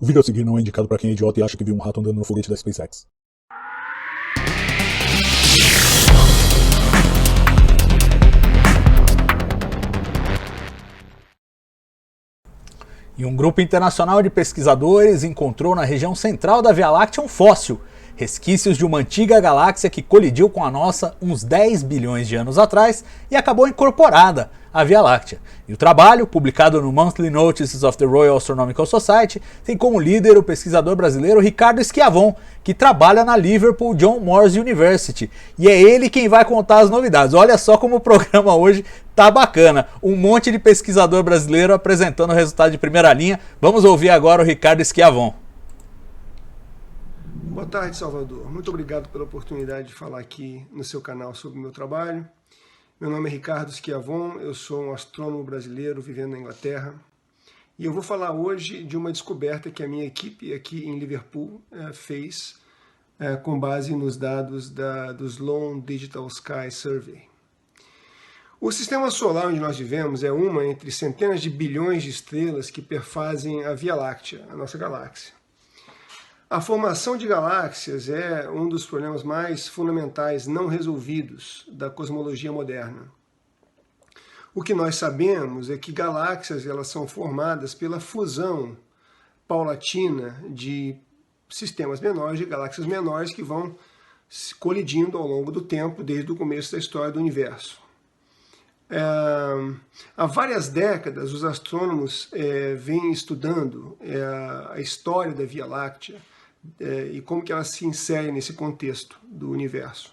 O vídeo a seguir não é indicado para quem é idiota e acha que viu um rato andando no foguete da SpaceX. E um grupo internacional de pesquisadores encontrou na região central da Via Láctea um fóssil, resquícios de uma antiga galáxia que colidiu com a nossa uns 10 bilhões de anos atrás e acabou incorporada à Via Láctea. E o trabalho, publicado no Monthly Notices of the Royal Astronomical Society, tem como líder o pesquisador brasileiro Ricardo Schiavon, que trabalha na Liverpool John Moores University. E é ele quem vai contar as novidades. Olha só como o programa hoje tá bacana. Um monte de pesquisador brasileiro apresentando o resultado de primeira linha. Vamos ouvir agora o Ricardo Schiavon. Boa tarde, Salvador. Muito obrigado pela oportunidade de falar aqui no seu canal sobre o meu trabalho. Meu nome é Ricardo Schiavon, eu sou um astrônomo brasileiro vivendo na Inglaterra. E eu vou falar hoje de uma descoberta que a minha equipe aqui em Liverpool fez com base nos dados do Sloan Digital Sky Survey. O sistema solar onde nós vivemos é uma entre centenas de bilhões de estrelas que perfazem a Via Láctea, a nossa galáxia. A formação de galáxias é um dos problemas mais fundamentais não resolvidos da cosmologia moderna. O que nós sabemos é que galáxias elas são formadas pela fusão paulatina de sistemas menores, de galáxias menores que vão se colidindo ao longo do tempo, desde o começo da história do universo. Há várias décadas, os astrônomos vêm estudando a história da Via Láctea e como que ela se insere nesse contexto do universo.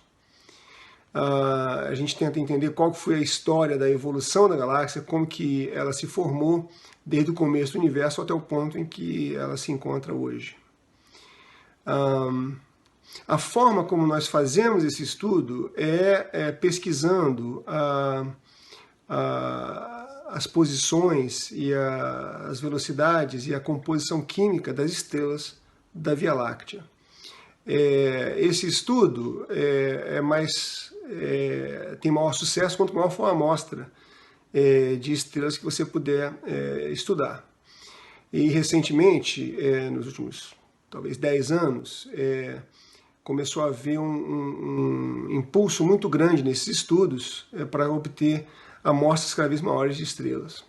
A gente tenta entender qual foi a história da evolução da galáxia, como que ela se formou desde o começo do universo até o ponto em que ela se encontra hoje. A forma como nós fazemos esse estudo é pesquisando as posições e as velocidades e a composição química das estrelas da Via Láctea. Esse estudo tem maior sucesso quanto maior for a amostra de estrelas que você puder estudar. E recentemente, nos últimos talvez 10 anos, começou a haver um impulso muito grande nesses estudos para obter amostras cada vez maiores de estrelas.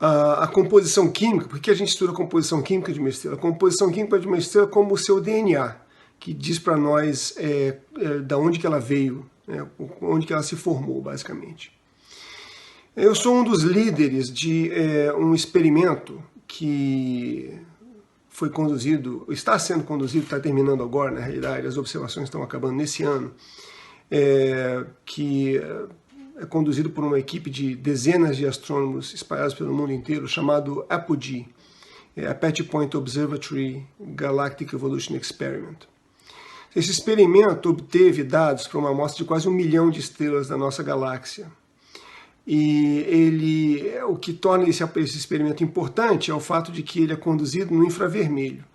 A composição química, por que a gente estuda a composição química de uma estrela? A composição química de uma estrela é como o seu DNA, que diz para nós da onde que ela veio, onde que ela se formou, basicamente. Eu sou um dos líderes de um experimento que foi conduzido, está sendo conduzido, está terminando agora, na realidade, as observações estão acabando nesse ano, que é conduzido por uma equipe de dezenas de astrônomos espalhados pelo mundo inteiro, chamado APOG, Apache Point Observatory Galactic Evolution Experiment. Esse experimento obteve dados para uma amostra de quase 1 milhão de estrelas da nossa galáxia. E o que torna esse experimento importante é o fato de que ele é conduzido no infravermelho,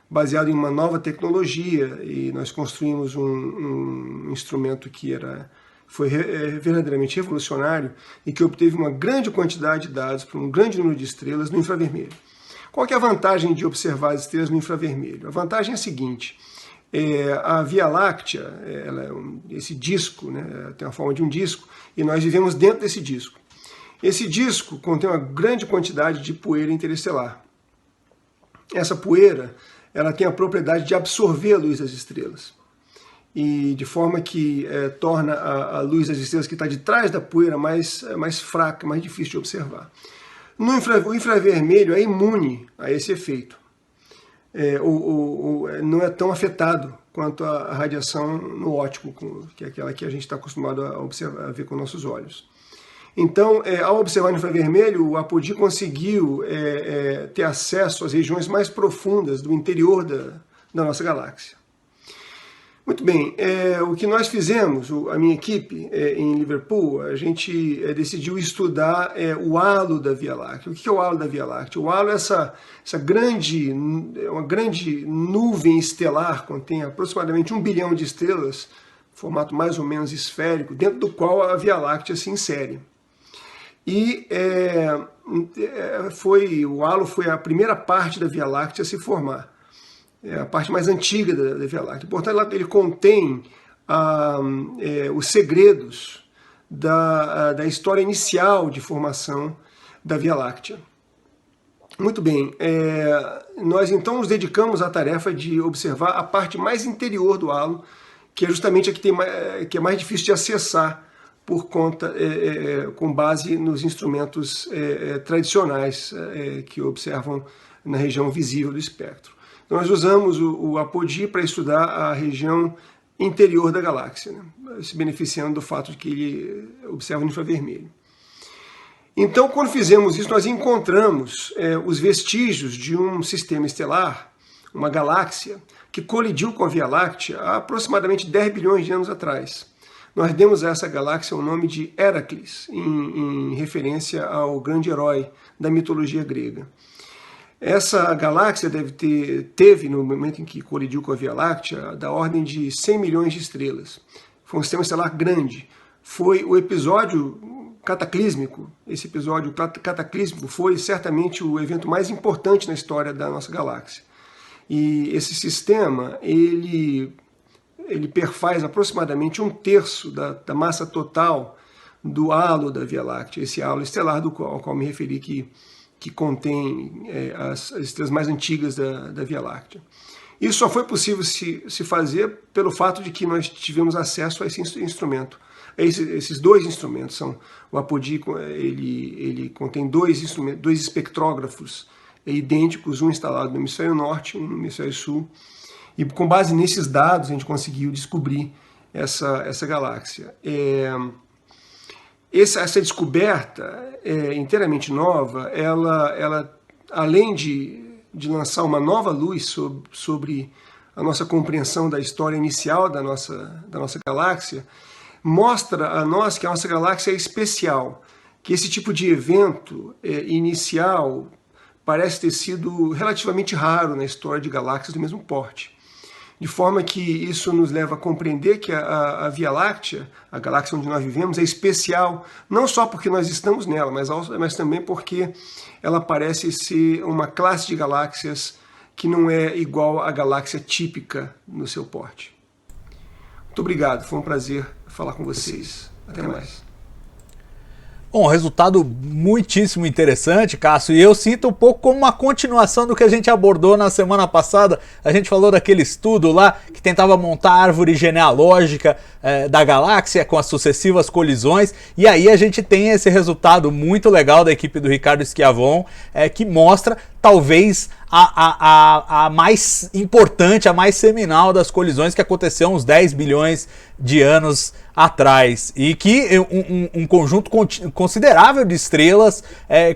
baseado em uma nova tecnologia, e nós construímos um instrumento que foi verdadeiramente revolucionário e que obteve uma grande quantidade de dados para um grande número de estrelas no infravermelho. Qual que é a vantagem de observar as estrelas no infravermelho? A vantagem é a seguinte: a Via Láctea, esse disco, tem a forma de um disco, e nós vivemos dentro desse disco. Esse disco contém uma grande quantidade de poeira interestelar. Essa poeira ela tem a propriedade de absorver a luz das estrelas, e de forma que torna a luz das estrelas que está de trás da poeira mais fraca, mais difícil de observar. O infravermelho é imune a esse efeito. Não é tão afetado quanto a radiação no óptico, que é aquela que a gente está acostumado a ver com nossos olhos. Então, ao observar no infravermelho, o APOG conseguiu ter acesso às regiões mais profundas do interior da nossa galáxia. Muito bem, o que nós fizemos, a minha equipe em Liverpool, a gente decidiu estudar o halo da Via Láctea. O que é o halo da Via Láctea? O halo é uma grande nuvem estelar, contém aproximadamente 1 bilhão de estrelas, formato mais ou menos esférico, dentro do qual a Via Láctea se insere. e o halo foi a primeira parte da Via Láctea a se formar, a parte mais antiga da Via Láctea. Portanto, ele contém os segredos da história inicial de formação da Via Láctea. Muito bem, nós então nos dedicamos à tarefa de observar a parte mais interior do halo, que é justamente a que é mais difícil de acessar por conta, com base nos instrumentos tradicionais que observam na região visível do espectro. Então, nós usamos o apodi para estudar a região interior da galáxia, né? Se beneficiando do fato de que ele observa no infravermelho. Então, quando fizemos isso, nós encontramos os vestígios de um sistema estelar, uma galáxia, que colidiu com a Via Láctea há aproximadamente 10 bilhões de anos atrás. Nós demos a essa galáxia o nome de Heracles, em referência ao grande herói da mitologia grega. Essa galáxia teve, no momento em que colidiu com a Via Láctea, da ordem de 100 milhões de estrelas. Foi um sistema estelar grande. Foi o episódio cataclísmico. Esse episódio cataclísmico foi certamente o evento mais importante na história da nossa galáxia. E esse sistema, ele perfaz aproximadamente 1/3 da massa total do halo da Via Láctea, esse halo estelar ao qual me referi que contém as estrelas mais antigas da Via Láctea. Isso só foi possível se fazer pelo fato de que nós tivemos acesso a esse instrumento. Esses dois instrumentos são o apodi, ele contém dois espectrógrafos idênticos, um instalado no hemisfério norte e um no hemisfério sul, e com base nesses dados a gente conseguiu descobrir essa galáxia. Essa descoberta inteiramente nova, ela além de lançar uma nova luz sobre a nossa compreensão da história inicial da nossa galáxia, mostra a nós que a nossa galáxia é especial, que esse tipo de evento inicial parece ter sido relativamente raro na história de galáxias do mesmo porte. De forma que isso nos leva a compreender que a Via Láctea, a galáxia onde nós vivemos, é especial, não só porque nós estamos nela, mas também porque ela parece ser uma classe de galáxias que não é igual à galáxia típica no seu porte. Muito obrigado, foi um prazer falar com vocês. Até mais. Bom, resultado muitíssimo interessante, Cássio, e eu sinto um pouco como uma continuação do que a gente abordou na semana passada. A gente falou daquele estudo lá que tentava montar a árvore genealógica da galáxia com as sucessivas colisões, e aí a gente tem esse resultado muito legal da equipe do Ricardo Schiavon, que mostra talvez a mais importante, a mais seminal das colisões que aconteceu uns 10 bilhões de anos atrás, e que um conjunto considerável de estrelas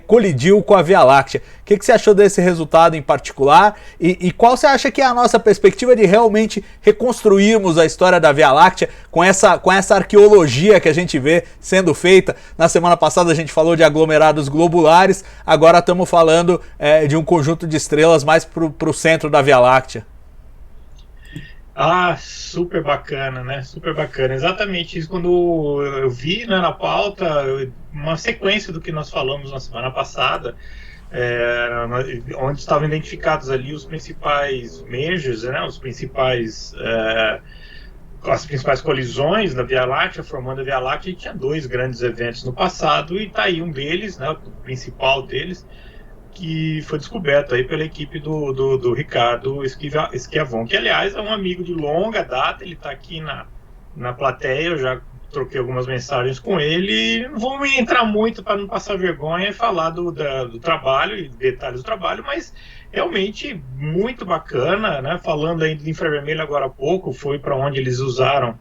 colidiu com a Via Láctea. O que você achou desse resultado em particular, e qual você acha que é a nossa perspectiva de realmente reconstruirmos a história da Via Láctea com essa arqueologia que a gente vê sendo feita? Na semana passada a gente falou de aglomerados globulares, agora estamos falando de um conjunto de estrelas mais para o centro da Via Láctea. Ah, super bacana, né? Super bacana. Exatamente isso. Quando eu vi, né, na pauta, uma sequência do que nós falamos na semana passada, onde estavam identificados ali os principais mergers, né, as principais colisões da Via Láctea, formando a Via Láctea, e tinha dois grandes eventos no passado, e está aí um deles, né, o principal deles, que foi descoberto aí pela equipe do Ricardo Schiavon, que aliás é um amigo de longa data. Ele está aqui na plateia, eu já troquei algumas mensagens com ele. Não vou entrar muito para não passar vergonha e falar do trabalho e detalhes do trabalho, mas realmente muito bacana, né? Falando ainda do infravermelho agora há pouco, foi para onde eles usaram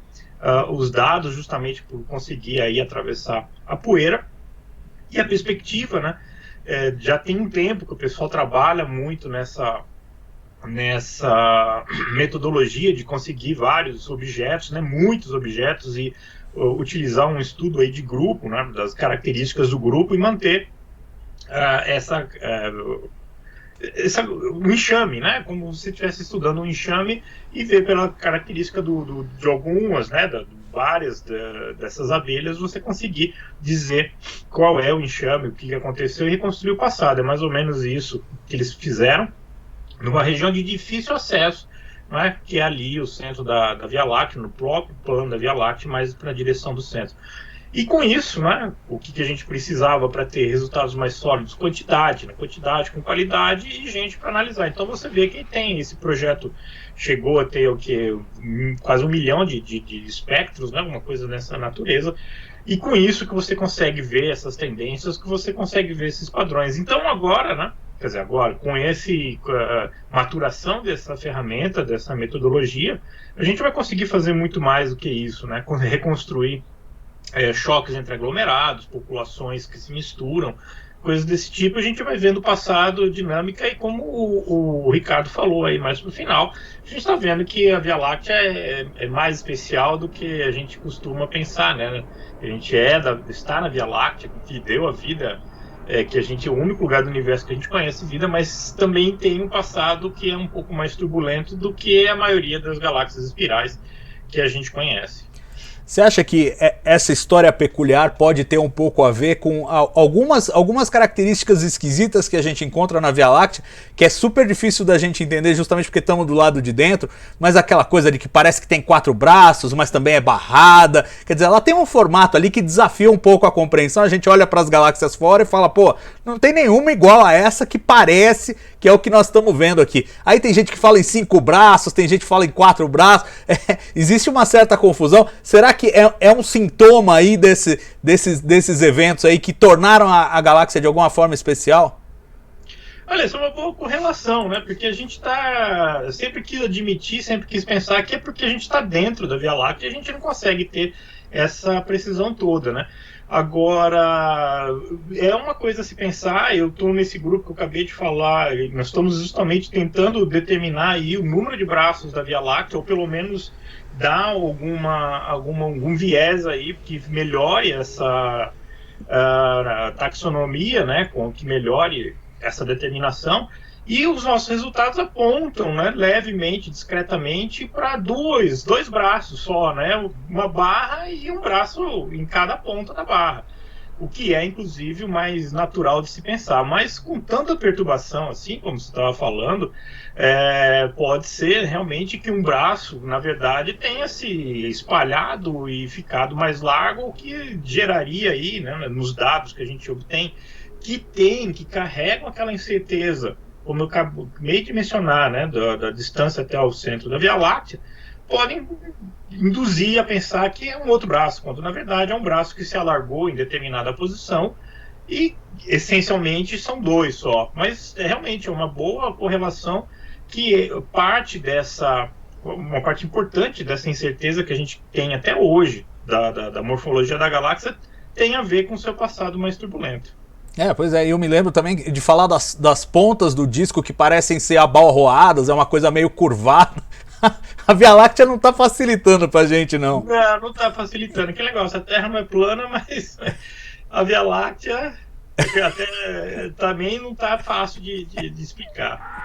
os dados justamente por conseguir aí atravessar a poeira. E a perspectiva, né? Já tem um tempo que o pessoal trabalha muito nessa metodologia de conseguir vários objetos, né, muitos objetos, e utilizar um estudo aí de grupo, né, das características do grupo, e manter um enxame, né, como se estivesse estudando um enxame, e ver pela característica de algumas, né, várias dessas abelhas, você conseguir dizer qual é o enxame, o que aconteceu e reconstruir o passado. É mais ou menos isso que eles fizeram numa região de difícil acesso, não é? Que é ali o centro da Via Láctea, no próprio plano da Via Láctea, mais para a direção do centro. E com isso, né, o que a gente precisava para ter resultados mais sólidos? Quantidade, né? Quantidade com qualidade e gente para analisar. Então você vê que tem esse projeto, chegou a ter o quê? Quase 1 milhão de espectros, né? Uma coisa dessa natureza. E com isso que você consegue ver essas tendências, que você consegue ver esses padrões. Então agora, né? Quer dizer, agora, com esse maturação dessa ferramenta, dessa metodologia, a gente vai conseguir fazer muito mais do que isso, né? Reconstruir choques entre aglomerados, populações que se misturam, coisas desse tipo. A gente vai vendo o passado, dinâmica, e como o Ricardo falou aí mais pro final, a gente está vendo que a Via Láctea é mais especial do que a gente costuma pensar, né? A gente está na Via Láctea, que deu a vida, que a gente é o único lugar do universo que a gente conhece vida, mas também tem um passado que é um pouco mais turbulento do que a maioria das galáxias espirais que a gente conhece. Você acha que essa história peculiar pode ter um pouco a ver com algumas características esquisitas que a gente encontra na Via Láctea, que é super difícil da gente entender justamente porque estamos do lado de dentro, mas aquela coisa de que parece que tem 4 braços, mas também é barrada, quer dizer, ela tem um formato ali que desafia um pouco a compreensão. A gente olha para as galáxias fora e fala, pô, não tem nenhuma igual a essa que parece que é o que nós estamos vendo aqui. Aí tem gente que fala em 5 braços, tem gente que fala em 4 braços, existe uma certa confusão. Será que é um sintoma aí desses eventos aí que tornaram a galáxia de alguma forma especial? Olha, isso é uma boa correlação, né? Porque a gente sempre quis admitir, sempre quis pensar que é porque a gente está dentro da Via Láctea e a gente não consegue ter essa precisão toda, né? Agora, é uma coisa a se pensar. Eu estou nesse grupo que eu acabei de falar, nós estamos justamente tentando determinar aí o número de braços da Via Láctea, ou pelo menos dar algum viés aí que melhore essa taxonomia, né, que melhore essa determinação. E os nossos resultados apontam, né, levemente, discretamente, para dois braços só, né, uma barra e um braço em cada ponta da barra, o que é, inclusive, o mais natural de se pensar. Mas com tanta perturbação, assim como você estava falando, pode ser realmente que um braço, na verdade, tenha se espalhado e ficado mais largo, o que geraria aí, né, nos dados que a gente obtém, que carregam aquela incerteza, como eu acabei de mencionar, né, da distância até o centro da Via Láctea, podem induzir a pensar que é um outro braço, quando na verdade é um braço que se alargou em determinada posição e essencialmente são 2 só. Mas realmente é uma boa correlação, que uma parte importante dessa incerteza que a gente tem até hoje da morfologia da galáxia tem a ver com o seu passado mais turbulento. Pois é, eu me lembro também de falar das pontas do disco que parecem ser abalroadas, é uma coisa meio curvada. A Via Láctea não está facilitando pra gente, não. Não está facilitando. Que negócio, a Terra não é plana, mas a Via Láctea até também não está fácil de explicar.